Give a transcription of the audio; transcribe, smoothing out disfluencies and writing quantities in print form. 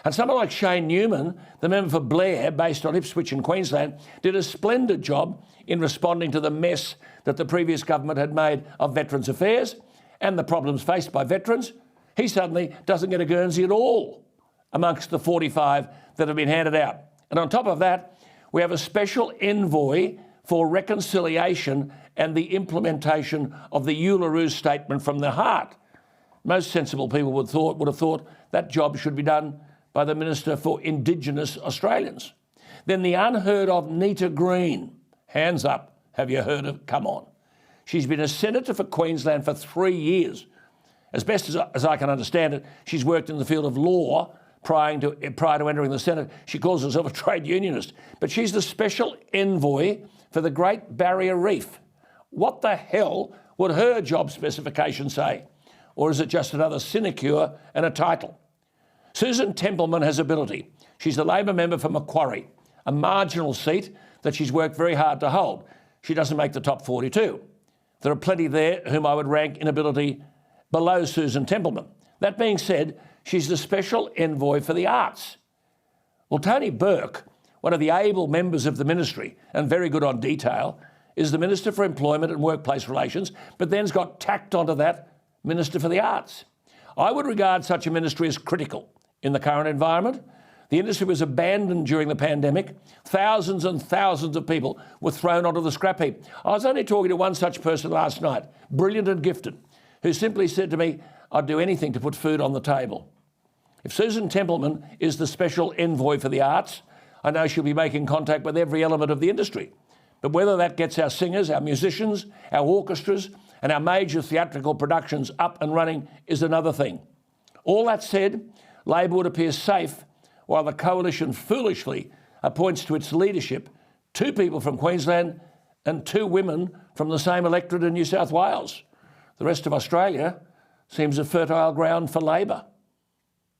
And someone like Shane Newman, the member for Blair, based on Ipswich in Queensland, did a splendid job in responding to the mess that the previous government had made of Veterans Affairs and the problems faced by veterans. He suddenly doesn't get a Guernsey at all amongst the 45 that have been handed out. And on top of that, we have a special envoy for reconciliation and the implementation of the Uluru Statement from the Heart. Most sensible people would have thought that job should be done by the Minister for Indigenous Australians. Then the unheard of Nita Green. Hands up, have you heard of? Come on. She's been a senator for Queensland for 3 years. As best as I can understand it, she's worked in the field of law prior to entering the Senate. She calls herself a trade unionist, but she's the special envoy for the Great Barrier Reef. What the hell would her job specification say? Or is it just another sinecure and a title? Susan Templeman has ability. She's the Labor member for Macquarie, a marginal seat that she's worked very hard to hold. She doesn't make the top 42. There are plenty there whom I would rank in ability below Susan Templeman. That being said, she's the special envoy for the arts. Well, Tony Burke, one of the able members of the ministry and very good on detail, is the Minister for Employment and Workplace Relations, but then's got tacked onto that Minister for the Arts. I would regard such a ministry as critical in the current environment. The industry was abandoned during the pandemic. Thousands and thousands of people were thrown onto the scrap heap. I was only talking to one such person last night, brilliant and gifted, who simply said to me, I'd do anything to put food on the table. If Susan Templeman is the special envoy for the arts, I know she'll be making contact with every element of the industry. But whether that gets our singers, our musicians, our orchestras and our major theatrical productions up and running is another thing. All that said, Labor would appear safe while the coalition foolishly appoints to its leadership 2 people from Queensland and 2 women from the same electorate in New South Wales. The rest of Australia seems a fertile ground for Labor.